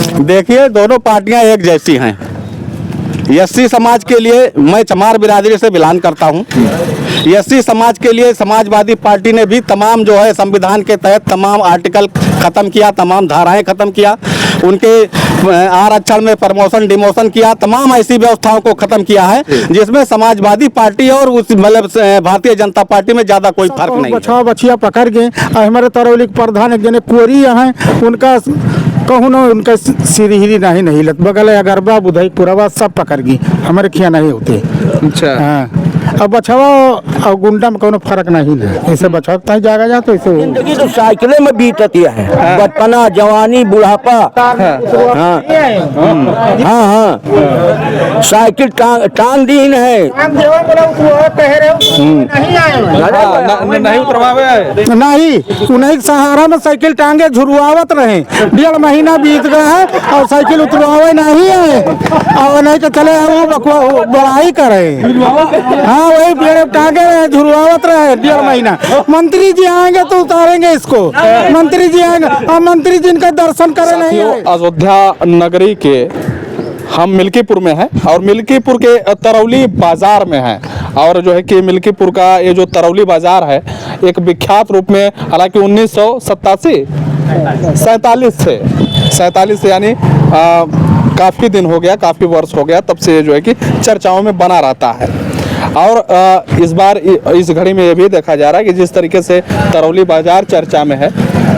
देखिए, दोनों पार्टियां एक जैसी हैं। एससी समाज के लिए मैं चमार बिरादरी से बिलोंग करता हूं। एससी समाज के लिए समाजवादी पार्टी ने भी तमाम जो है संविधान के तहत तमाम आर्टिकल ख़त्म किया, तमाम धाराएं ख़त्म किया, उनके आरक्षण में प्रमोशन डिमोशन किया, तमाम ऐसी व्यवस्थाओं को ख़त्म किया है जिसमें समाजवादी पार्टी और उस मतलब भारतीय जनता पार्टी में ज़्यादा कोई फर्क नहीं। बछवा बछिया पकड़ के हमारे तरौली के प्रधान एक जने कुंवरी हैं, उनका कहूँ ना उनका सीरी हिरी नहीं लत बगल अगरबा बुधई पुरवा सब पकड़ गई, हमारे खिया नहीं होते। अच्छा हाँ, अब बछवा और गुंडा में कोनो फर्क नहीं है। ऐसे बछवा तय जाएगा जा तो ऐसे जिंदगी तो साइकिलें में बीतती है, बचपना जवानी बुढ़ापा। हाँ हाँ, साइकिल टांग दी है, नहीं उतरवावे नहीं उन्हें सहारा में साइकिल टांगे झुरवावत रहे। 1.5 महीना बीत गया है और साइकिल उतरवावे नहीं है, और नहीं तो चले वो बड़ाई करे। हाँ, वही पेड़ टांगे झुरवावत रहे 1.5 महीना। मंत्री जी आएंगे तो उतारेंगे इसको, मंत्री जी आएंगे और मंत्री जी इनका दर्शन करे नहीं आए। अयोध्या नगरी के हम मिल्कीपुर में हैं और मिल्कीपुर के तरौली बाजार में हैं, और जो है कि मिल्कीपुर का ये जो तरौली बाजार है एक विख्यात रूप में, हालांकि 1947 से यानी काफ़ी दिन हो गया, काफ़ी वर्ष हो गया तब से जो है कि चर्चाओं में बना रहता है। और इस बार इस घड़ी में ये भी देखा जा रहा है कि जिस तरीके से तरौली बाजार चर्चा में है,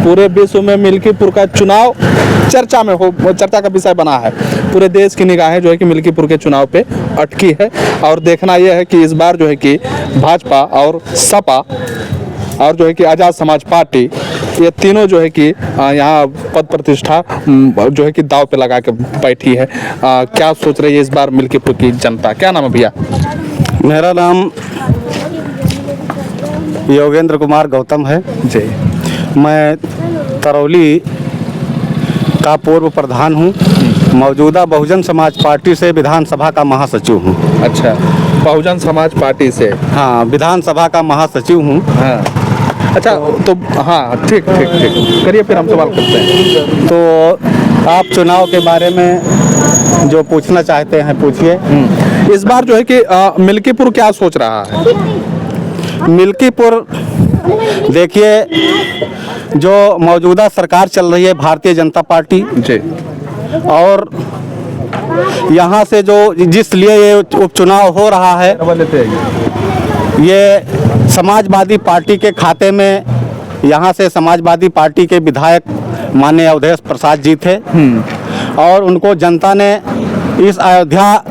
पूरे विश्व में मिल्कीपुर का चुनाव चर्चा का विषय बना है। पूरे देश की निगाहें जो है कि मिल्कीपुर के चुनाव पे अटकी है, और देखना यह है कि इस बार जो है कि भाजपा और सपा और जो है कि आज़ाद समाज पार्टी, ये तीनों जो है कि यहाँ पद प्रतिष्ठा जो है कि दाव पे लगा के बैठी है। क्या सोच रही है इस बार मिल्कीपुर की जनता? क्या नाम है भैया? मेरा नाम योगेंद्र कुमार गौतम है जी। मैं तरौली का पूर्व प्रधान हूँ। मौजूदा बहुजन समाज पार्टी से विधानसभा का महासचिव हूँ। अच्छा, बहुजन समाज पार्टी से? हाँ, विधानसभा का महासचिव हूँ। हाँ, अच्छा, तो हाँ ठीक करिए, फिर हम सवाल करते हैं। तो आप चुनाव के बारे में जो पूछना चाहते हैं पूछिए। इस बार जो है कि मिल्कीपुर क्या सोच रहा है? मिल्कीपुर देखिए, जो मौजूदा सरकार चल रही है भारतीय जनता पार्टी जी, और यहाँ से जो जिस लिए ये उपचुनाव हो रहा है, ये समाजवादी पार्टी के खाते में, यहाँ से समाजवादी पार्टी के विधायक माननीय अवधेश प्रसाद जी थे, और उनको जनता ने इस अयोध्या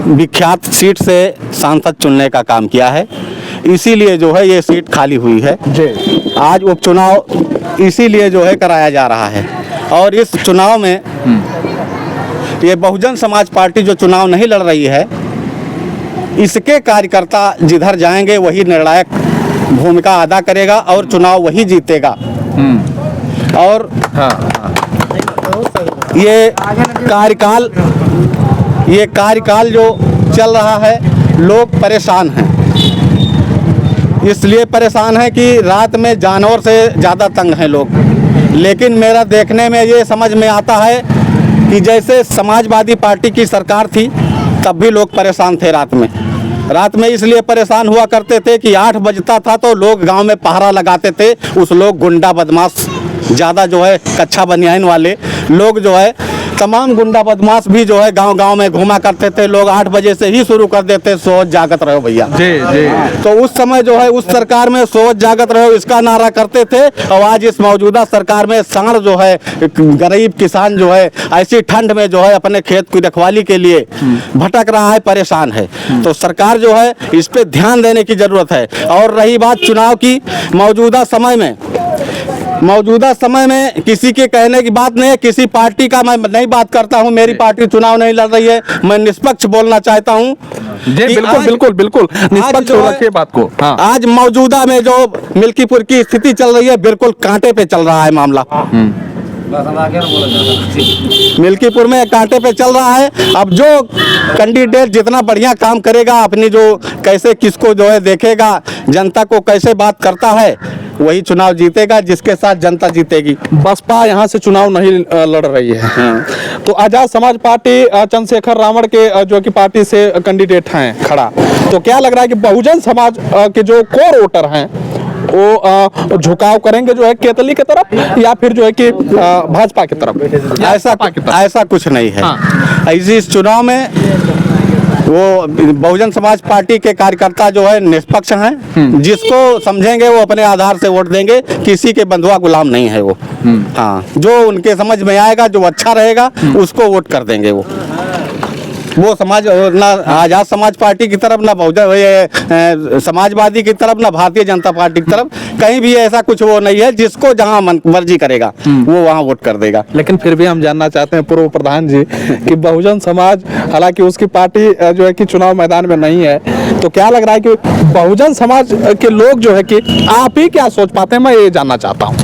विख्यात सीट से सांसद चुनने का काम किया है। इसीलिए जो है ये सीट खाली हुई है जी। आज उपचुनाव इसीलिए जो है कराया जा रहा है, और इस चुनाव में ये बहुजन समाज पार्टी जो चुनाव नहीं लड़ रही है, इसके कार्यकर्ता जिधर जाएंगे वही निर्णायक भूमिका अदा करेगा और चुनाव वही जीतेगा। और ये कार्यकाल जो चल रहा है, लोग परेशान हैं। इसलिए परेशान है कि रात में जानवर से ज़्यादा तंग हैं लोग। लेकिन मेरा देखने में ये समझ में आता है कि जैसे समाजवादी पार्टी की सरकार थी तब भी लोग परेशान थे रात में इसलिए परेशान हुआ करते थे कि 8 बजता था तो लोग गांव में पहरा लगाते थे। उस लोग गुंडा बदमाश ज़्यादा जो है कच्चा बनियान वाले लोग जो है, तमाम गुंडा बदमाश भी जो है गांव में घूमा करते थे। लोग 8 बजे से ही शुरू कर देते, सोच जागत रहो भैया जी। तो उस समय जो है उस सरकार में सोच जागत रहो इसका नारा करते थे, और आज इस मौजूदा सरकार में सांड जो है, गरीब किसान जो है ऐसी ठंड में जो है अपने खेत की रखवाली के लिए भटक रहा है, परेशान है। तो सरकार जो है इस पे ध्यान देने की जरूरत है। और रही बात चुनाव की, मौजूदा समय में किसी के कहने की बात नहीं है, किसी पार्टी का मैं नहीं बात करता हूं। मेरी पार्टी चुनाव नहीं लड़ रही है, मैं निष्पक्ष बोलना चाहता हूं। बिल्कुल निष्पक्ष रखिए बात को। हाँ। आज मौजूदा में जो मिल्कीपुर की स्थिति चल रही है, बिल्कुल कांटे पे चल रहा है मामला। मिल्कीपुर में कांटे पे चल रहा है। अब जो कैंडिडेट जितना बढ़िया काम करेगा, अपनी जो कैसे किसको जो है देखेगा, जनता को कैसे बात करता है, वही चुनाव जीतेगा, जिसके साथ जनता जीतेगी। बसपा यहाँ से चुनाव नहीं लड़ रही है। तो आजाद समाज पार्टी चंद्रशेखर रावण के जो कि पार्टी से कैंडिडेट हैं खड़ा, तो क्या लग रहा है कि बहुजन समाज के जो कोर वोटर हैं वो झुकाव करेंगे जो है केतली की तरफ या फिर जो है कि भाजपा की तरफ? ऐसा कुछ नहीं है। इस चुनाव में वो बहुजन समाज पार्टी के कार्यकर्ता जो है निष्पक्ष हैं, जिसको समझेंगे वो अपने आधार से वोट देंगे, किसी के बंधुआ गुलाम नहीं है वो। हाँ, जो उनके समझ में आएगा, जो अच्छा रहेगा उसको वोट कर देंगे वो समाज, ना आजाद समाज पार्टी की तरफ, ना बहुजन समाजवादी की तरफ, ना भारतीय जनता पार्टी की तरफ, कहीं भी ऐसा कुछ वो नहीं है। जिसको जहां मन मर्जी करेगा वो वहां वोट कर देगा। लेकिन फिर भी हम जानना चाहते हैं पूर्व प्रधान जी कि बहुजन समाज, हालांकि उसकी पार्टी जो है कि चुनाव मैदान में नहीं है, तो क्या लग रहा है कि बहुजन समाज के लोग जो है कि आप ही क्या सोच पाते हैं, मैं ये जानना चाहता हूँ।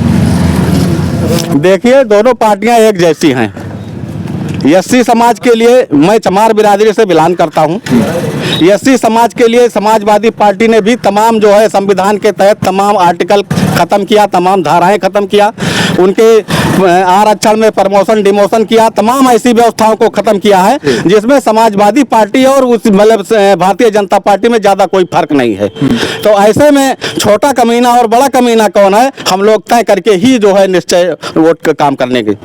देखिए, दोनों पार्टियां एक जैसी हैं। एससी समाज के लिए, मैं चमार बिरादरी से बिलोंग करता हूं, एससी समाज के लिए समाजवादी पार्टी ने भी तमाम जो है संविधान के तहत तमाम आर्टिकल खत्म किया, तमाम धाराएं खत्म किया, उनके आरक्षण में प्रमोशन डिमोशन किया, तमाम ऐसी व्यवस्थाओं को खत्म किया है जिसमें समाजवादी पार्टी और उस मतलब भारतीय जनता पार्टी में ज़्यादा कोई फर्क नहीं है। तो ऐसे में छोटा कमीना और बड़ा कमीना कौन है, हम लोग तय करके ही जो है निश्चय वोट का काम करने की।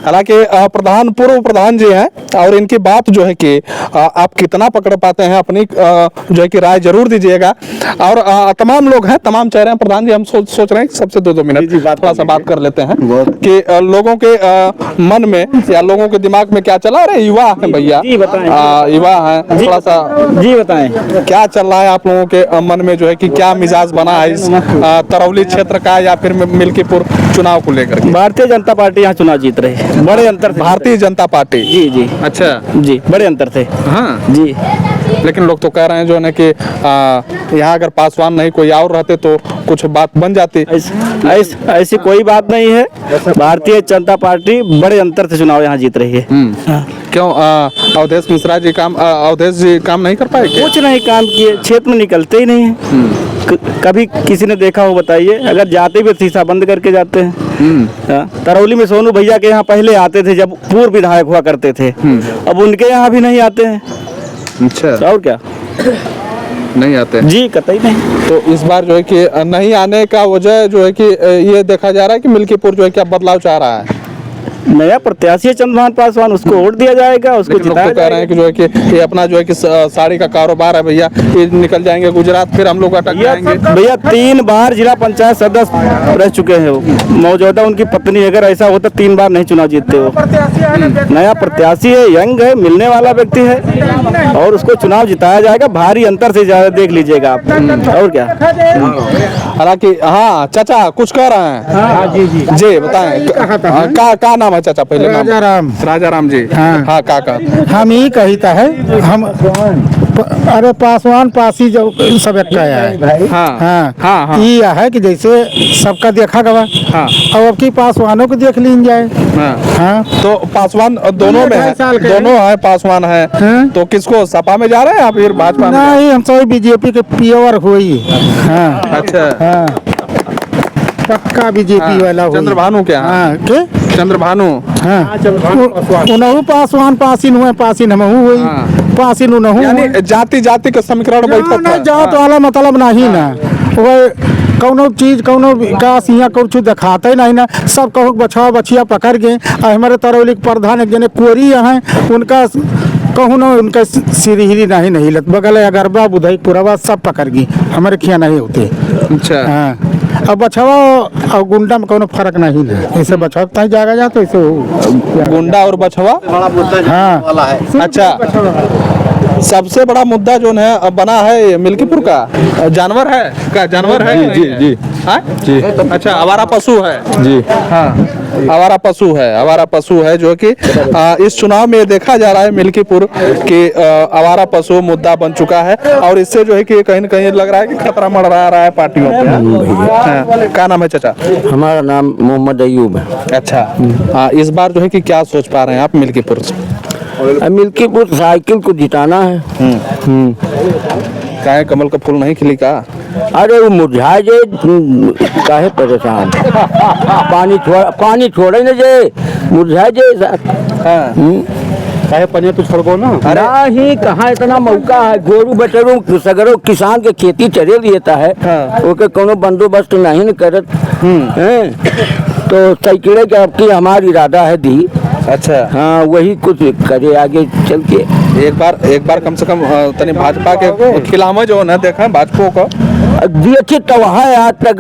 हालांकि प्रधान, पूर्व प्रधान जी हैं और इनकी बात जो है कि आप कितना पकड़ पाते हैं, अपनी जो है कि राय जरूर दीजिएगा। और तमाम लोग हैं, तमाम चेहरे हैं। प्रधान जी, हम सोच रहे हैं कि सबसे 2-2 मिनट थोड़ा सा बात कर लेते हैं कि लोगों के मन में या लोगों के दिमाग में क्या चला। अरे युवा है भैया, युवा है, थोड़ा सा जी बताएं क्या चल रहा है आप लोगों के मन में, जो है कि क्या मिजाज बना है इस तरौली क्षेत्र का या फिर मिल्कीपुर चुनाव को लेकर? भारतीय जनता पार्टी यहाँ चुनाव जीत रही है, बड़े अंतर से। भारतीय जनता पार्टी? जी जी। अच्छा जी, बड़े अंतर से। हाँ जी। लेकिन लोग तो कह रहे हैं जो है कि यहाँ अगर पासवान नहीं कोई और रहते तो कुछ बात बन जाती। ऐसी कोई बात नहीं है। भारतीय जनता पार्टी बड़े अंतर से चुनाव यहाँ जीत रही है। क्यों अवधेश मिश्रा जी अवधेश जी काम नहीं कर पाए? कुछ नहीं काम किए, क्षेत्र में निकलते ही नहीं है। कभी किसी ने देखा हो बताइए? अगर जाते भी शीशा बंद करके जाते हैं। तरौली में सोनू भैया के यहाँ पहले आते थे जब पूर्व विधायक हुआ करते थे, अब उनके यहाँ भी नहीं आते हैं। अच्छा, और क्या नहीं आते जी? कतई नहीं। तो इस बार जो है कि नहीं आने का वजह जो है कि ये देखा जा रहा है कि मिल्कीपुर जो है क्या बदलाव चाह रहा है। नया प्रत्याशी है चंद्रभान पासवान, उसको वोट दिया जाएगा, उसको जिताया कह रहे हैं कि जो है कि ये अपना जो है कि साड़ी का कारोबार है भैया, ये निकल जाएंगे गुजरात, फिर हम लोग अटक जाएंगे। भैया 3 बार जिला पंचायत सदस्य रह चुके हैं वो। मौजूदा उनकी पत्नी, अगर ऐसा होता 3 बार नहीं चुनाव जीतते वो। नया प्रत्याशी है, यंग है, मिलने वाला व्यक्ति है और उसको चुनाव जिताया जाएगा भारी अंतर से। ज्यादा देख लीजिएगा आप। और क्या। हालांकि हाँ चाचा कुछ कह रहे हैं। जी बताएं, का नाम है चाचा? पहले राजा राम जी। हाँ काका, हम ही कहता है हम अरे पासवान पासी जो सब एक है। हाँ, ये है कि जैसे सबका देखा गवा। और अब की पासवानों को देख लीन जाए। हाँ, तो पासवान दोनों में है, दोनों है पासवान है। तो किसको, सपा में जा रहे हैं या फिर भाजपा में? नहीं, हम सब बीजेपी के प्योर हुई। हाँ, अच्छा, हाँ, पक्का बीजेपी वाला हुई। चंद्रभानु क्या? हाँ, के चंद्रभानु। हाँ, उनहु पासवान पासीन हुए, पासीन हम हुई, पासीन उनहु। यानी जाति जाति का समीकरण बैठा नहीं, जात वाला मतलब नहीं ना। वो कौनो चीज कौनो विकास यहाँ कुछ दिखाते ही नहीं ना। सब कहू बछवा बछिया पकड़ गए। हमारे तरौली के प्रधान एक जने कुंवरी हैं, उनका कहूँ ना, उनका सिरहिरी नहीं लत बगल अगरबा बुधई पुरवा सब पकड़ गई, हमारे खिया नहीं होते। अच्छा, हाँ, अब बछवा और गुंडा में कोनो फर्क नहीं है। ऐसे बछवा कहीं जाएगा जा तो ऐसे गुंडा और बछवा। हाँ, अच्छा, सबसे बड़ा मुद्दा जो है बना है मिल्कीपुर का जानवर है। क्या जानवर है? जी जी हाँ जी। अच्छा, आवारा पशु है जी। हाँ, आवारा पशु है जो कि इस चुनाव में देखा जा रहा है मिल्कीपुर के आवारा पशु मुद्दा बन चुका है और इससे जो है कि कहीं न कहीं लग रहा है कि खतरा मंडरा रहा है पार्टियों पे। हाँ। क्या नाम है चाचा? हमारा नाम मोहम्मद अयूब है। अच्छा, इस बार जो है कि क्या सोच पा रहे हैं आप मिल्कीपुर से? मिल्कीपुर साइकिल को जिताना है। क्या है, कमल का फूल नहीं खिली का? अरे वो मुरझाए जे काहे परेशान, पानी छोड़े न जे मुरझाए जे। काहे पनिया तो छोड़बो ना। नहीं, कहाँ इतना मौका है, गोरू बटेरू सगरो किसान के खेती चले लेता है। ओके कोनो बंदोबस्त नहीं न करत हैं। तो साइकिल के आपकी हमारी इरादा है दी। अच्छा, हाँ, वही कुछ करे आगे चल के। एक बार कम से कम तनी भाजपा के खिलाफ जो ना देखा भाजपा को देखिए तो है आज तक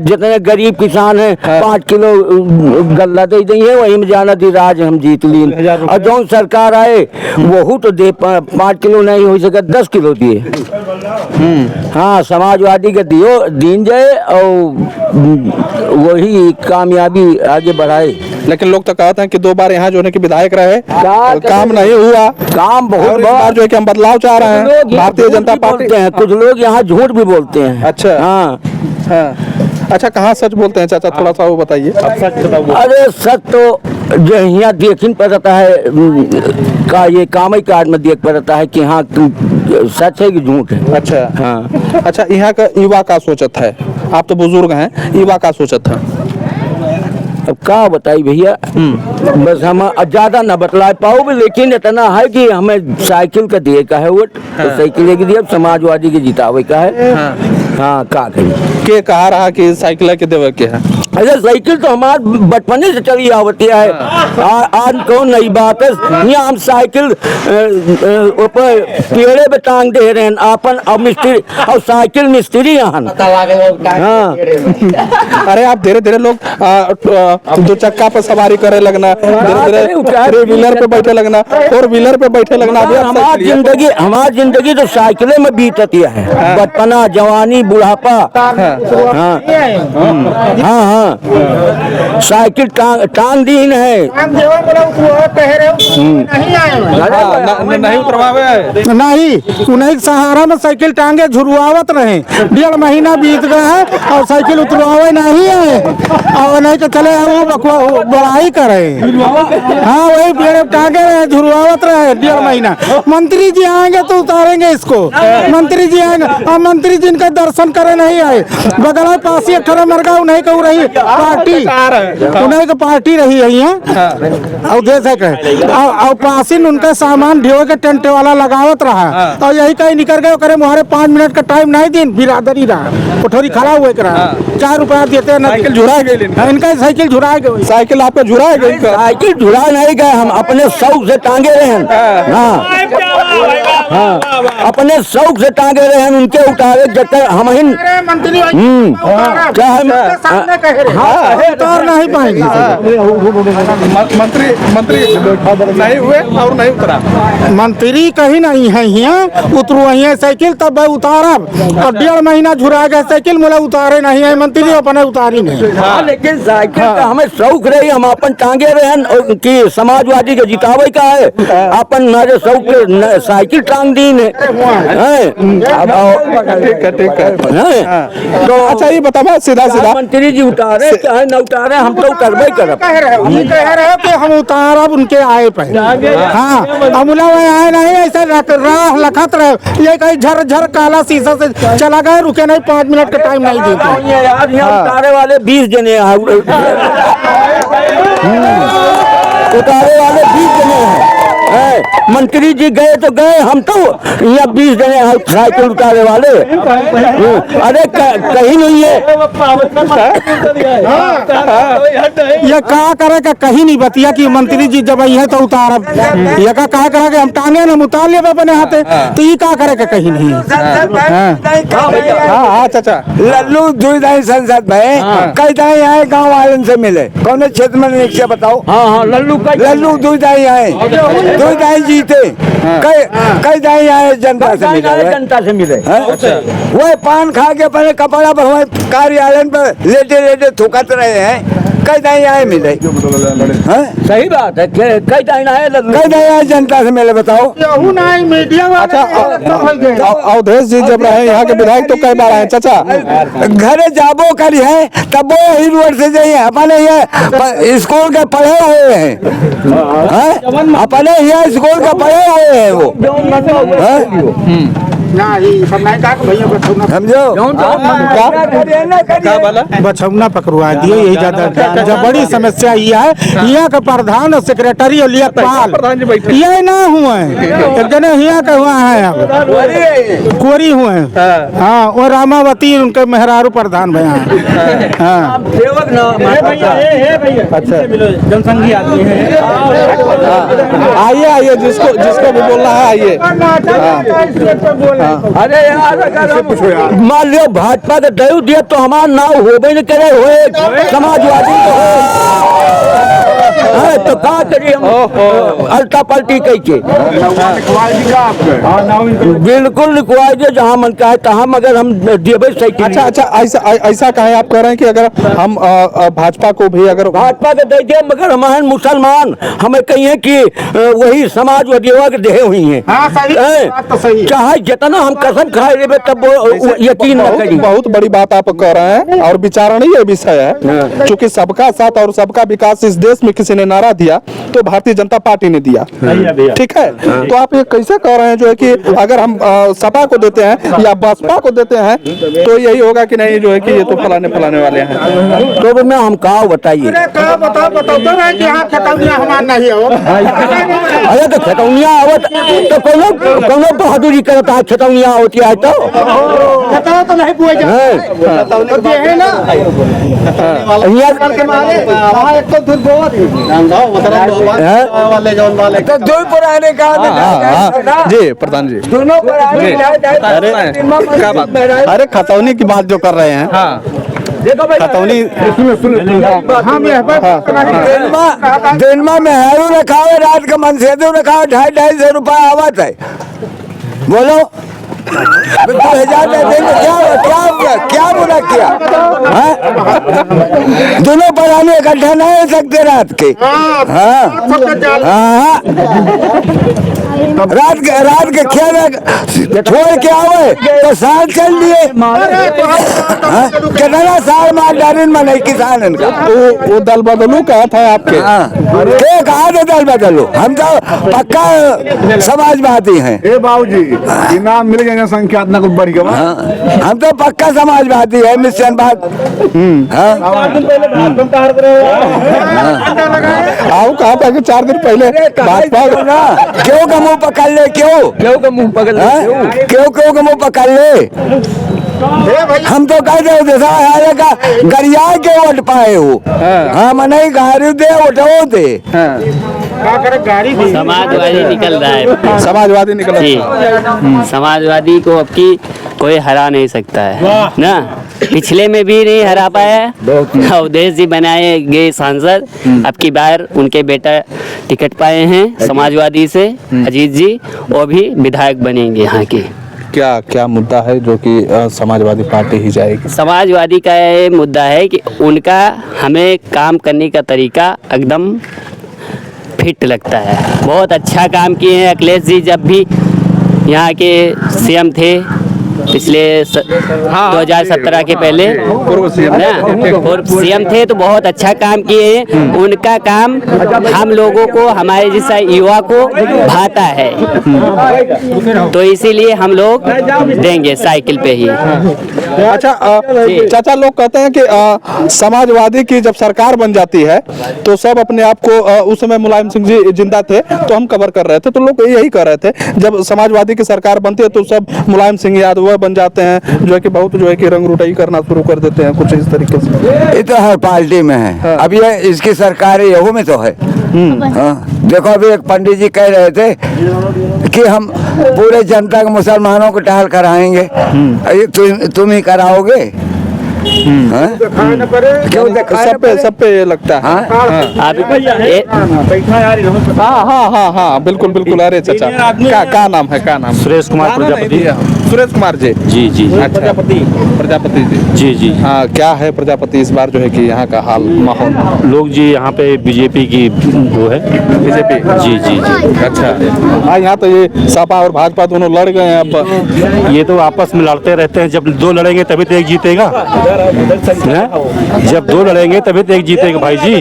जितने गरीब किसान हैं 5 किलो गल्ला दे देंगे, वही में जाना दी राज हम जीत ली। और जो सरकार आए वो तो दे 5 किलो नहीं हो सके 10 किलो दिए। हाँ, समाजवादी के दियो दीन जाए और वही कामयाबी आगे बढ़ाए। लेकिन लोग तो कहते हैं कि 2 बार यहाँ जो है कि विधायक रहे, काम नहीं हुआ। काम बहुत बार जो है कि हम बदलाव चाह रहे हैं, भारतीय जनता पार्टी हैं। कुछ लोग यहाँ झूठ भी बोलते हैं। अच्छा, हाँ हाँ। अच्छा, कहाँ सच बोलते हैं चाचा, थोड़ा सा वो बताइए। अरे सच तो जो यहाँ देखने पड़ता है का ये काम ही कार्ड में देख पड़ता है कि हाँ सच है कि झूठ है। अच्छा, हाँ। अच्छा, यहाँ का युवा का सोचत है, आप तो बुजुर्ग हैं, युवा का सोचत है। अब क्या बताई भैया, बस हम ज्यादा न बतला पाओ, लेकिन इतना है कि हमें साइकिल का दिए का है वोट। तो साइकिल के दिए, समाजवादी के जितावे का है। हाँ, का कही के कहा रहा कि साइकिल के देवे के है? अरे साइकिल तो हमारे बचपने से चली आवती है। आज कौन नई बात है, यहाँ हम साइकिल ऊपर पेड़े पे टांग दे रहे हैं आपन। अब मिस्त्री और साइकिल मिस्त्री यहाँ। हाँ। अरे आप धीरे धीरे लोग 2 चक्का पर सवारी करे लगना, धीरे धीरे 3 व्हीलर पे बैठे लगना, 4 व्हीलर पे बैठे लगना। हमारी जिंदगी तो साइकिलें में बीतती है, बचपना, जवानी, बुढ़ापा। हाँ हाँ, साइकिल टांग दीन है। नहीं उतरवावे नहीं, उन्हें सहारा में साइकिल टांगे झुरवावत रहे। 1.5 महीना बीत गया है और साइकिल उतरवावे नहीं है। और नहीं तो चले वो बड़ाई करे। हाँ, वही पेड़ टांगे रहे, झुरवावत रहे 1.5 महीना। मंत्री जी आएंगे तो उतारेंगे इसको। मंत्री जी आएंगे और मंत्री जी इनका दर्शन करे नहीं आए। बगल में पासी 18 मरगा उन्हें कहू रही पार्टी, उन्हें को पार्टी रही है यहाँ। और दे सके और पासिन उनका सामान ढेवे के टेंट वाला लगावत रहा। और यही कहीं निकल गए, करे मुहारे 5 मिनट का टाइम नहीं दिन, बिरादरी रहा कोठोरी खड़ा हुए रहा। 4 रुपया देते ना, साइकिल झुरा गई। इनका साइकिल झुरा गई। साइकिल आपका झुरा गई? साइकिल झुरा नहीं गए, हम अपने शौक से टांगे रहे हैं। हाँ, अपने शौक से टांगे रहे हैं। उनके उतारे जब हम मंत्री उतार नहीं पाएंगे। मंत्री नहीं हुए और नहीं उतरा। मंत्री कहीं नहीं है यहाँ, उतरू है साइकिल तब उतारब। और 1.5 महीना झुरा गया साइकिल, मोला उतारे नहीं है मंत्री, अपने उतारी नहीं। लेकिन साइकिल का हमें शौक रही, हम अपन टांगे रहे कि समाजवादी के जितावे का है। अपन हमारे शौक साइकिल टांग दी ने। ठीक है। तो अच्छा, ये बताओ सीधा मंत्री जी उतारे चाहे न उतारे, हम तो उतरबे करब। कह रहे हो कि हम उतारब उनके आए पे। हाँ, अमुला वह आए नहीं, ऐसे राह लखत रहे। ये कहीं झर काला शीशा से चला गया, रुके नहीं, 5 मिनट का टाइम नहीं देते। यार यहाँ उतारे वाले 20 जने उतारे वाले 20 जने हैं। मंत्री जी गए तो गए, हम तो यहाँ 20 जने हैं साइकिल उतारे वाले। अरे कहीं नहीं है, ये कहा करे का कहीं नहीं बतिया कि मंत्री जी जब आई है तो उतारब। ये का कहा करे कि हम टांगे हम उतार ले अपने हाथे, तो ये कहा करे का कहीं नहीं। हाँ चाचा, लल्लू दुई संसद में कई दाई आए, गाँव वाले से मिले, कौन क्षेत्र में निरीक्षक बताओ। हाँ, लल्लू दुई दाई आए, दुई दाई जीते। कई दाई आए जनता से मिले। वह पान खा के अपने कपड़ा पर कार्यालय पर लेटे थूकत रहे हैं। कई नहीं आए मिले हैं? सही बात है, कई नहीं आए, कई नहीं आए जनता से मिले, बताओ। अच्छा, अवधेश जी जब रहे यहाँ के विधायक तो कई बार आए चाचा। घरे जाबो करी है तब वो यही रोड से जाइए, अपने ये स्कूल के पढ़े हुए हैं, अपने यहाँ स्कूल के पढ़े हुए हैं वो, समझो क्या बोला? बछौना पकड़वा दिए, यही ज्यादा जब बड़ी समस्या ये है। यहाँ का प्रधान और सेक्रेटरी और लेखपाल ये ना हुए हैं, एक जने यहाँ का हुआ है, अब कोरी हुए हैं। हाँ, और रामावती उनके मेहरारू प्रधान भैया हैं। हाँ, अच्छा, जनसंघी आदमी है। आइए आइए, जिसको भी बोलना है आइए। अरे यार, मान लियो भाजपा के दयु दिया तो हमारा नाव होबे न करे, होए समाजवादी तो का करिए हम अल्टा पलटी कह के बिल्कुल लिखवाई दे जहाँ मन का है तहाँ, मगर हम देवे साइकिल। अच्छा अच्छा, ऐसा कहें आप कह रहे हैं कि अगर हम भाजपा को भी अगर भाजपा के दे दिए, मगर हमारे मुसलमान हमें कहिए कि वही समाजवादी के देहे हुई हैं, चाहे जितना हम कसम खाए लेबे तब वो यकीन न करिए। बहुत बड़ी बात आप कह रहे हैं और विचारणीय विषय है, क्योंकि सबका साथ और सबका विकास इस देश में किसी ने नारा दिया तो भारतीय जनता पार्टी ने दिया, ठीक है। तो आप ये कैसे कह रहे हैं जो है कि अगर हम सपा को देते हैं या बसपा को देते हैं तो यही होगा कि नहीं जो है कि ये तो फलाने वाले हैं। तो मैं हम कहा बताइए, अरे तो खतौनिया आवत तो कोनो बहादुरी करता है, खतौनिया होती है तो नहीं बुआ तो दो पुराने का जी प्रधान जी, दोनों क्या बात? अरे खतौनी की बात जो कर रहे हैं, हाँ, खतौनी दिन में हरू रखा हुआ, रात का मनसेदू रखा हुआ, 250 रुपया आवत है। बोलो 2000 क्या बुरा किया? दोनों पराने इकट्ठा नहीं हो सकते रात के। हाँ, रात के खेल छोड़ के आवे तो साल चल दिए, कितना साल मार डाले में नहीं किसान इनका। वो दल बदलू कहा था आपके? के कहा था दल बदलू? हम तो पक्का समाजवादी हैं। बाबूजी इनाम मिल गया, संख्या इतना कुछ बढ़ गया। हम तो पक्का समाजवादी है, मिशन बात। आओ कहा था कि 4 दिन पहले भाजपा क्यों का मुंह पकड़ ले, क्यों का मुंह पकड़ ले, क्यों का मुंह पकड़ ले? हम तो कहते का गरिया के वोट पाए हो, हम नहीं गाड़ी दे उठो दे। समाजवादी निकल रहा है, समाजवादी निकल रहा है। समाजवादी को अब की कोई हरा नहीं सकता है ना, पिछले में भी नहीं हरा पाया। अवधेश जी बनाए गए सांसद, अब की बार उनके बेटा टिकट पाए हैं समाजवादी से, अजीत जी, वो भी विधायक बनेंगे यहाँ के। क्या क्या मुद्दा है जो कि समाजवादी पार्टी ही जाएगी? समाजवादी का ये मुद्दा है कि उनका हमें काम करने का तरीका एकदम फिट लगता है, बहुत अच्छा काम किए हैं। अखिलेश जी जब भी यहाँ के सीएम थे पिछले 2017 के पहले पूर्व सीएम थे तो बहुत अच्छा काम किए हैं। उनका काम हम लोगों को, हमारे जैसा युवा को भाता है, तो इसीलिए हम लोग देंगे साइकिल पे ही। अच्छा चाचा, लोग कहते हैं कि समाजवादी की जब सरकार बन जाती है तो सब अपने आप को, उस समय मुलायम सिंह जी जिंदा थे तो हम कवर कर रहे थे, तो लोग यही कह रहे थे जब समाजवादी की सरकार बनती है तो सब मुलायम सिंह यादव बन जाते हैं, जो है कि बहुत जो है कि रंग रुटाई करना शुरू कर देते हैं, कुछ इस तरीके से। ये तो हर पार्टी में है। हाँ। अब ये इसकी सरकार है, यहू में तो है। हाँ। देखो अभी एक पंडित जी कह रहे थे कि हम पूरे जनता के मुसलमानों को टहल कराएंगे, तुम ही कराओगे? क्यों सब पे लगता है। हाँ, हाँ बिल्कुल बिल्कुल। अरे चाचा, क्या नाम है? क्या नाम? सुरेश कुमार प्रजापति। सुरेश कुमार जी। जी जी अच्छा, प्रजापति जी। जी जी। हाँ, क्या है प्रजापति इस बार जो है कि यहाँ का हाल माहौल? लोग जी यहाँ पे बीजेपी की वो है। बीजेपी। जी जी जी। अच्छा। हाँ, यहाँ तो ये सपा और भाजपा दोनों लड़ गए हैं अब। ये तो आपस में लड़ते रहते हैं, जब दो लड़ेंगे तभी तो एक जीतेगा। हैं? जब दो लड़ेंगे तभी तो एक जीतेगा भाई जी।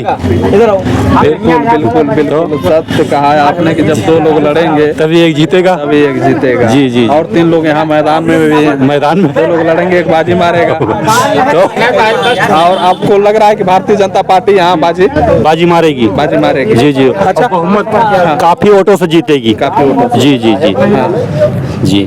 बिल्कुल बिल्कुल बिल्कुल सत्य कहा है आपने कि जब दो लोग लड़ेंगे तभी एक जीतेगा। तभी एक जीतेगा। जी जी। और 3 लोग यहाँ मैदान में भी हैं। मैदान में 2 लोग लड़ेंगे, एक बाजी मारेगा। तो और आपको लग रहा है कि भारतीय जनता पार्टी यहाँ बाजी मारेगी। बाजी मारेगी। जी जी। अच्छा, काफी वोटों से जीतेगी। काफी वोटों से। जी जी जी। जी।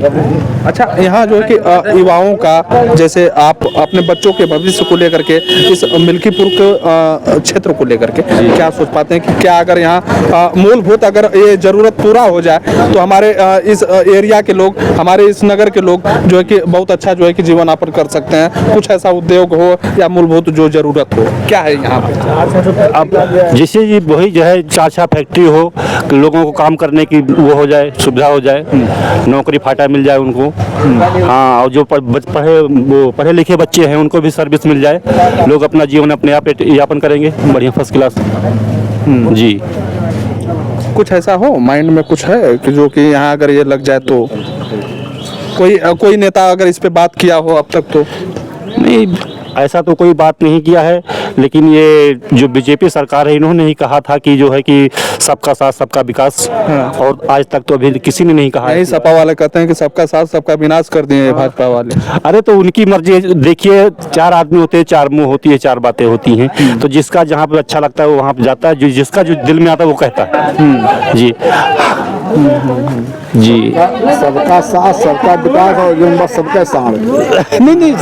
अच्छा, यहाँ जो है कि युवाओं का, जैसे आप अपने बच्चों के भविष्य को लेकर के इस मिल्कीपुर के क्षेत्र को लेकर के क्या सोच पाते हैं कि क्या अगर यहाँ मूलभूत अगर ये जरूरत पूरा हो जाए तो हमारे इस एरिया के लोग, हमारे इस नगर के लोग जो है कि बहुत अच्छा जो है कि जीवन यापन कर सकते हैं? कुछ ऐसा उद्योग हो या मूलभूत जो जरूरत हो, क्या है यहाँ पे? अब जैसे जी वही जो है चाचा फैक्ट्री हो कि लोगों को काम करने की वो हो जाए, सुविधा हो जाए, नौकरी फाटा मिल जाए उनको। हाँ, और जो पढ़े लिखे बच्चे हैं उनको भी सर्विस मिल जाए, लोग अपना जीवन अपने आप यापन करेंगे बढ़िया फर्स्ट क्लास। जी। कुछ ऐसा हो माइंड में कुछ है कि जो कि यहाँ अगर ये लग जाए तो कोई नेता अगर इस पे बात किया हो अब तक? तो नहीं, ऐसा तो कोई बात नहीं किया है, लेकिन ये जो बीजेपी सरकार है इन्होंने ही कहा था कि जो है कि सबका साथ सबका विकास। और आज तक तो अभी किसी ने नहीं कहा है। नहीं, सपा वाले कहते हैं कि सबका साथ सबका विनाश कर दिए भाजपा वाले। अरे तो उनकी मर्जी है। देखिए, 4 आदमी होते हैं, 4 मुंह होती है, 4 बातें होती हैं। तो जिसका जहाँ पे अच्छा लगता है वो वहाँ पे जाता है, जिसका जो दिल में आता है वो कहता है। जी जी। सबका साथ सबका विकास और जो बस सबका साथ। नहीं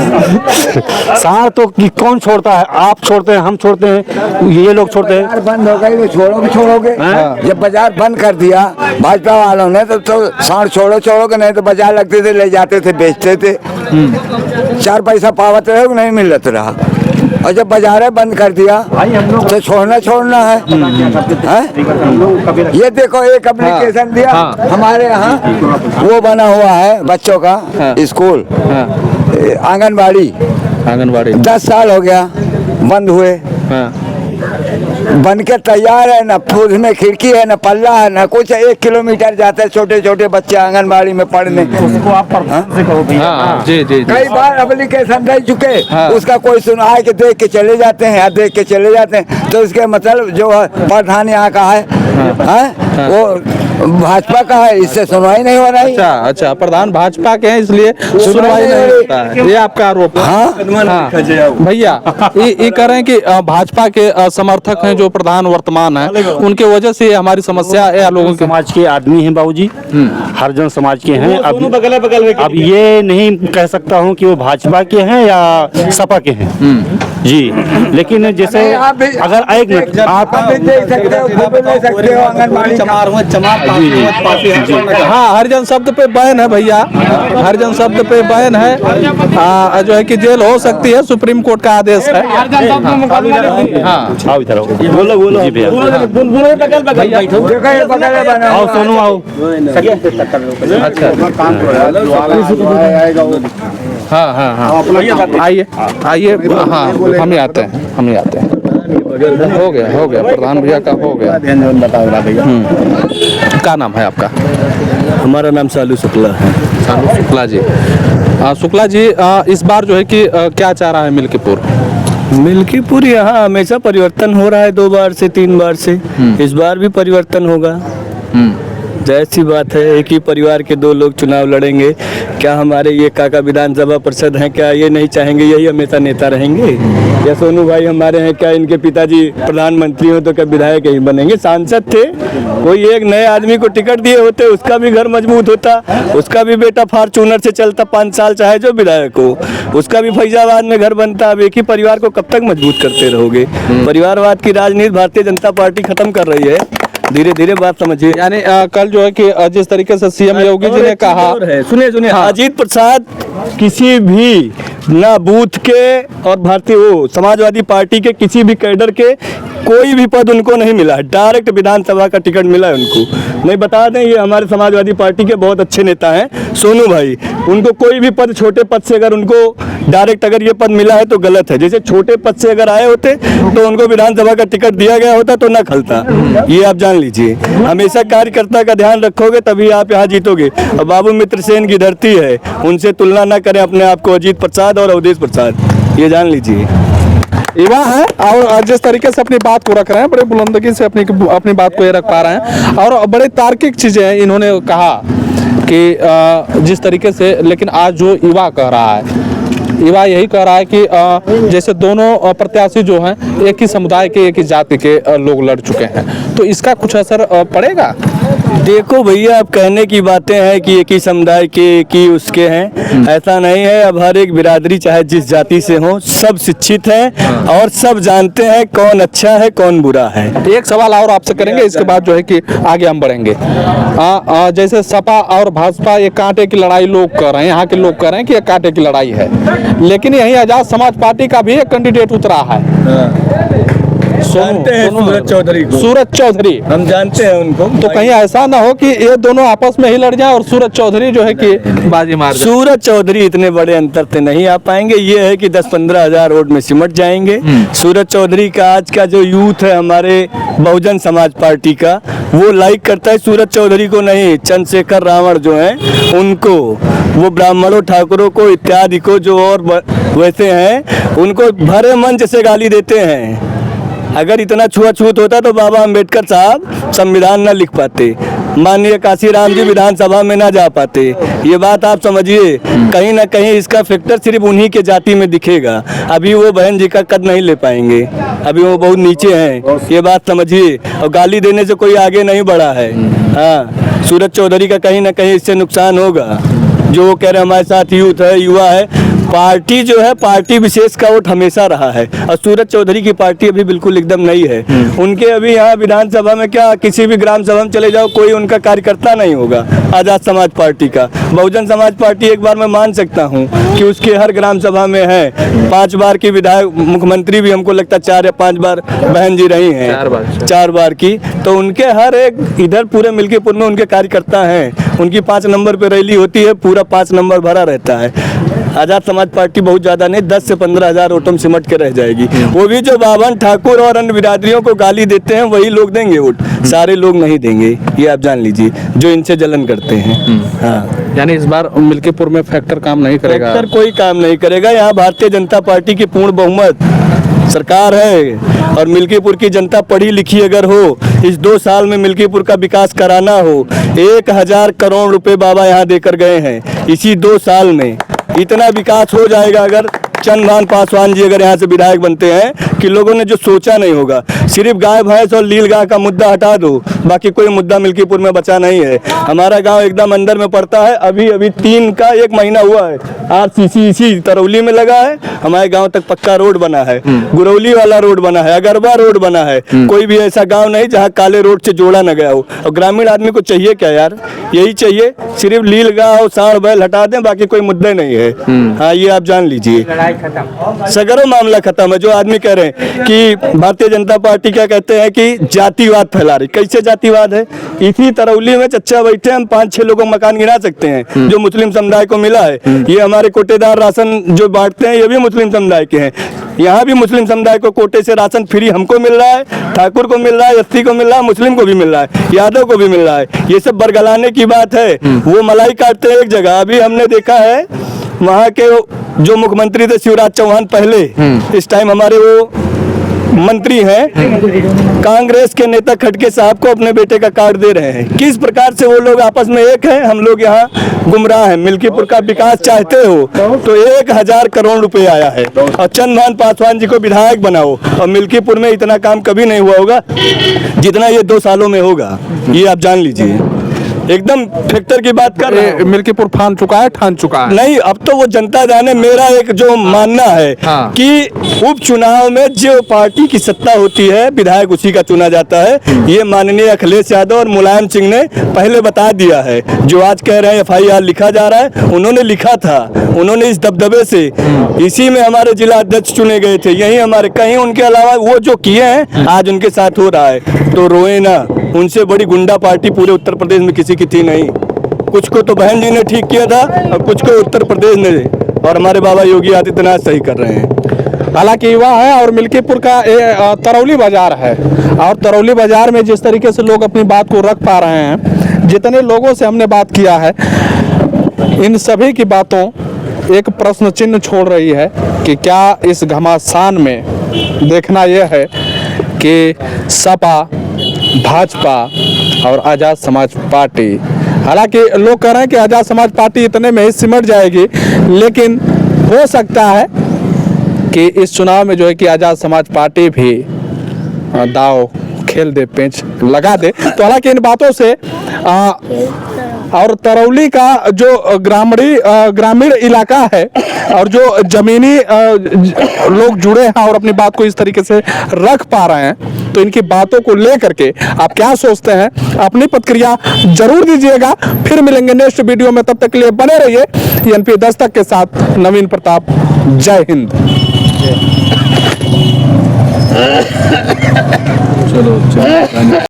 सार तो कौन छोड़ता है? आप छोड़ते हैं, हम छोड़ते हैं, ये लोग छोड़ते हैं। बाजार बंद हो गई तो छोड़ोगे। जब बाजार बंद कर दिया भाजपा वालों ने तो सांड छोड़ोगे, नहीं तो बाजार लगते थे, ले जाते थे, बेचते थे, 4 पैसा पावत रहे, नहीं मिलत रहा। और जब बाजारें बंद कर दिया तो छोड़ना है। ये देखो एक एप्लीकेशन दिया हमारे यहाँ, वो बना हुआ है बच्चों का स्कूल, आंगनबाड़ी 10 साल हो गया बंद हुए। बन के तैयार है, न उसमें खिड़की है, न पल्ला है, न कुछ। 1 किलोमीटर जाते हैं छोटे छोटे बच्चे आंगनबाड़ी में पढ़ने। उसको आप से कहो जी जी। कई बार एप्लीकेशन दे चुके, उसका कोई सुनाए के देख के चले जाते हैं या देख के चले जाते हैं। तो इसके मतलब जो प्रधान यहाँ का है वो भाजपा का है, इससे सुनवाई नहीं हो रही। अच्छा, प्रधान भाजपा के हैं इसलिए सुनवाई नहीं होता है, ये आपका आरोप है? हाँ भैया, ये कह रहे हैं कि भाजपा के समर्थक हैं जो प्रधान वर्तमान है, उनके वजह से हमारी समस्या है। लोगों के समाज के आदमी हैं बाबूजी, हरिजन समाज के हैं। अब ये नहीं कह सकता हूँ कि वो भाजपा के हैं या सपा के हैं। जी, लेकिन जैसे अगर एक मिनट आप देख सकते हो आंगनबाड़ी हाँ, हरिजन शब्द पे बैन है भैया, हरिजन शब्द पे बैन है। जो है कि जेल हो सकती है, सुप्रीम कोर्ट का आदेश है। आओ इधर आओ, बोलो जी भैया। आओ सोनू आओ। अच्छा, हाँ, आइए, हाँ, हम ही आते हैं। हो गया प्रधान भैया का हो गया। क्या नाम है आपका? हमारा नाम सालू शुक्ला है। सालू शुक्ला जी। शुक्ला जी, इस बार जो है कि क्या चाह रहा है मिल्कीपुर? यहाँ हमेशा परिवर्तन हो रहा है, 2 बार से 3 बार से। इस बार भी परिवर्तन होगा। जाहिर सी बात है, एक ही परिवार के 2 लोग चुनाव लड़ेंगे। क्या हमारे ये काका विधानसभा पार्षद हैं, क्या ये नहीं चाहेंगे यही हमेशा नेता रहेंगे? या सोनू भाई हमारे हैं, क्या इनके पिताजी प्रधानमंत्री हो तो क्या विधायक ही बनेंगे? सांसद थे, कोई एक नए आदमी को टिकट दिए होते, उसका भी घर मजबूत होता, उसका भी बेटा फॉर्च्यूनर से चलता 5 साल, चाहे जो विधायक हो, उसका भी फैजाबाद में घर बनता। अब एक ही परिवार को कब तक मजबूत करते रहोगे? परिवारवाद की राजनीति भारतीय जनता पार्टी खत्म कर रही है, धीरे धीरे बात समझिए। यानी कल जो है कि जिस तरीके से सीएम योगी जी ने कहा, सुनिए, अजीत प्रसाद किसी भी ना बूथ के और भारतीय समाजवादी पार्टी के किसी भी कैडर के कोई भी पद उनको नहीं मिला है, डायरेक्ट विधानसभा का टिकट मिला है उनको। नहीं, बता दें ये हमारे समाजवादी पार्टी के बहुत अच्छे नेता हैं सोनू भाई, उनको कोई भी पद, छोटे पद से अगर उनको डायरेक्ट अगर ये पद मिला है तो गलत है। जैसे छोटे पद से अगर आए होते तो उनको विधानसभा का टिकट दिया गया होता तो ना खलता, ये आप जान लीजिए। हमेशा कार्यकर्ता का ध्यान रखोगे तभी आप यहाँ जीतोगे। और बाबू मित्र सेन की धरती है, उनसे तुलना ना करें अपने आप को अजीत प्रसाद और अवधेश प्रसाद, ये जान लीजिए। युवा है और जिस तरीके से अपनी बात को रख रहे हैं, बड़े बुलंदगी से अपनी बात को ये रख पा रहे हैं और बड़े तार्किक चीज़ें इन्होंने कहा कि जिस तरीके से, लेकिन आज जो युवा कह रहा है, युवा यही कह रहा है कि जैसे दोनों प्रत्याशी जो हैं एक ही समुदाय के, एक ही जाति के लोग लड़ चुके हैं, तो इसका कुछ असर पड़ेगा? देखो भैया, अब कहने की बातें हैं कि एक ही समुदाय के, एक ही उसके हैं, ऐसा नहीं है। अब हर एक बिरादरी चाहे जिस जाति से हो, सब शिक्षित हैं और सब जानते हैं कौन अच्छा है कौन बुरा है। एक सवाल और आपसे करेंगे, इसके बाद जो है कि आगे हम बढ़ेंगे। जैसे सपा और भाजपा ये कांटे की लड़ाई लोग कर रहे हैं, यहाँ के लोग कर रहे हैं कि ये कांटे की लड़ाई है, लेकिन यहीं आजाद समाज पार्टी का भी एक कैंडिडेट उतरा है, जानते हैं सूरज चौधरी को। सूरज चौधरी, हम जानते हैं उनको। तो कहीं ऐसा ना हो कि ये दोनों आपस में ही लड़ जाए और सूरज चौधरी जो है कि बाजी मार जाए? सूरज चौधरी इतने बड़े अंतर से नहीं आ पाएंगे, ये है कि 10-15 हजार वोट में सिमट जाएंगे। सूरज चौधरी का आज का जो यूथ है हमारे बहुजन समाज पार्टी का, वो लाइक करता है सूरज चौधरी को नहीं, चंद्रशेखर रावण जो है उनको, वो ब्राह्मणों ठाकुरों को इत्यादि को जो और वैसे हैं उनको भरे मंच से गाली देते हैं। अगर इतना छुआछूत होता तो बाबा अंबेडकर साहब संविधान न लिख पाते, माननीय काशीराम जी विधानसभा में ना जा पाते। ये बात आप समझिए, कहीं ना कहीं इसका फैक्टर सिर्फ उन्हीं के जाति में दिखेगा। अभी वो बहन जी का कद नहीं ले पाएंगे, अभी वो बहुत नीचे हैं, ये बात समझिए। और गाली देने से कोई आगे नहीं बढ़ा है। हाँ, सूरज चौधरी का कहीं ना कहीं इससे नुकसान होगा। जो वो कह रहे हमारे साथ यूथ है, युवा है, पार्टी जो है पार्टी विशेष का वोट हमेशा रहा है और सूरज चौधरी की पार्टी अभी बिल्कुल एकदम नहीं है। उनके अभी यहाँ विधानसभा में क्या, किसी भी ग्राम सभा में चले जाओ, कोई उनका कार्यकर्ता नहीं होगा आजाद समाज पार्टी का। बहुजन समाज पार्टी एक बार मैं मान सकता हूँ कि उसके हर ग्राम सभा में है। 5 बार की विधायक, मुख्यमंत्री भी हमको लगता 4 या 5 बार बहन जी रही हैं, 4 बार की। तो उनके हर एक इधर पूरे मिल्कीपुर में उनके कार्यकर्ता हैं। उनकी 5 नंबर पे रैली होती है, पूरा 5 नंबर भरा रहता है। आजाद समाज पार्टी बहुत ज़्यादा नहीं, 10 से 15 हजार वोटों में सिमट के रह जाएगी। वो भी जो बावन ठाकुर और अन्य बिरादरियों को गाली देते हैं वही लोग देंगे वोट, सारे लोग नहीं देंगे, ये आप जान लीजिए, जो इनसे जलन करते हैं। हाँ, यानी इस बार मिल्कीपुर में फैक्टर काम नहीं करेगा? फैक्टर कोई काम नहीं करेगा। यहाँ भारतीय जनता पार्टी की पूर्ण बहुमत सरकार है और मिल्कीपुर की जनता पढ़ी लिखी अगर हो, इस 2 साल में मिल्कीपुर का विकास कराना हो, 1000 करोड़ रुपए बाबा यहाँ देकर गए हैं। इसी 2 साल में इतना विकास हो जाएगा अगर चंद्रभान पासवान जी अगर यहाँ से विधायक बनते हैं कि लोगों ने जो सोचा नहीं होगा। सिर्फ गाय भैंस और लील गाय का मुद्दा हटा दो, बाकी कोई मुद्दा मिल्कीपुर में बचा नहीं है। हमारा गांव एकदम अंदर में पड़ता है। अभी 3 का 1 महीना हुआ है, RCC इसी तरौली में लगा है। हमारे गांव तक पक्का रोड बना है, गुरौली वाला रोड बना है, अगरबा रोड बना है। कोई भी ऐसा गाँव नहीं जहाँ काले रोड से जोड़ा न गया हो। और ग्रामीण आदमी को चाहिए क्या यार, यही चाहिए, सिर्फ लील गाय और सांड बैल हटा दें, बाकी कोई मुद्दे नहीं है। हाँ, ये आप जान लीजिए, सगरों मामला खत्म है। जो आदमी कह रहे हैं कि भारतीय जनता पार्टी क्या कहते हैं कि जातिवाद फैला रही, कैसे जातिवाद है? इसी तरौली में चच्चा बैठे, हम 5-6 लोगों को मकान गिना सकते हैं जो मुस्लिम समुदाय को मिला है। ये हमारे कोटेदार राशन जो बांटते हैं ये भी मुस्लिम समुदाय के हैं। यहाँ भी मुस्लिम समुदाय को कोटे से राशन फ्री हमको मिल रहा है, ठाकुर को मिल रहा है, एससी को मिल रहा है, मुस्लिम को भी मिल रहा है, यादव को भी मिल रहा है। ये सब बरगलाने की बात है। वो मलाई काटते हैं एक जगह। अभी हमने देखा है वहाँ के जो मुख्यमंत्री थे शिवराज चौहान पहले, इस टाइम हमारे वो मंत्री हैं, कांग्रेस के नेता खटके साहब को अपने बेटे का कार्ड दे रहे हैं। किस प्रकार से वो लोग आपस में एक हैं, हम लोग यहाँ गुमराह हैं। मिल्कीपुर का विकास चाहते हो तो 1000 करोड़ रुपए आया है और चंद्रभान पासवान जी को विधायक बनाओ, और मिल्कीपुर में इतना काम कभी नहीं हुआ होगा जितना ये 2 सालों में होगा, ये आप जान लीजिए। एकदम फैक्टर की बात कर रहे हैं। मिल्कीपुर ठान चुका है नहीं, अब तो वो जनता जाने। मेरा एक जो मानना है हाँ। कि उपचुनाव में जो पार्टी की सत्ता होती है विधायक उसी का चुना जाता है। ये माननीय अखिलेश यादव और मुलायम सिंह ने पहले बता दिया है। जो आज कह रहे हैं FIR लिखा जा रहा है, उन्होंने लिखा था। उन्होंने इस दबदबे से इसी में हमारे जिला अध्यक्ष चुने गए थे। यही हमारे, कहीं उनके अलावा वो जो किए हैं आज उनके साथ हो रहा है। तो रोए ना, उनसे बड़ी गुंडा पार्टी पूरे उत्तर प्रदेश में किसी की थी नहीं। कुछ को तो बहन जी ने ठीक किया था और कुछ को उत्तर प्रदेश ने, और हमारे बाबा योगी आदित्यनाथ सही कर रहे हैं। हालांकि युवा है और मिल्कीपुर का तरौली बाजार है, और तरौली बाजार में जिस तरीके से लोग अपनी बात को रख पा रहे हैं, जितने लोगों से हमने बात किया है, इन सभी की बातों एक प्रश्न चिन्ह छोड़ रही है कि क्या इस घमासान में देखना यह है कि सपा, भाजपा और आज़ाद समाज पार्टी, हालांकि लोग कह रहे हैं कि आज़ाद समाज पार्टी इतने में ही सिमट जाएगी, लेकिन हो सकता है कि इस चुनाव में जो है कि आज़ाद समाज पार्टी भी दाव खेल दे, पेंच लगा दे। तो हालांकि इन बातों से और तरौली का जो ग्रामीण इलाका है और जो जमीनी लोग जुड़े हैं और अपनी बात को इस तरीके से रख पा रहे हैं, तो इनकी बातों को लेकर के आप क्या सोचते हैं, अपनी प्रतिक्रिया जरूर दीजिएगा। फिर मिलेंगे नेक्स्ट वीडियो में, तब तक के लिए बने रहिए NP दस्तक के साथ। नवीन प्रताप, जय हिंद। चलो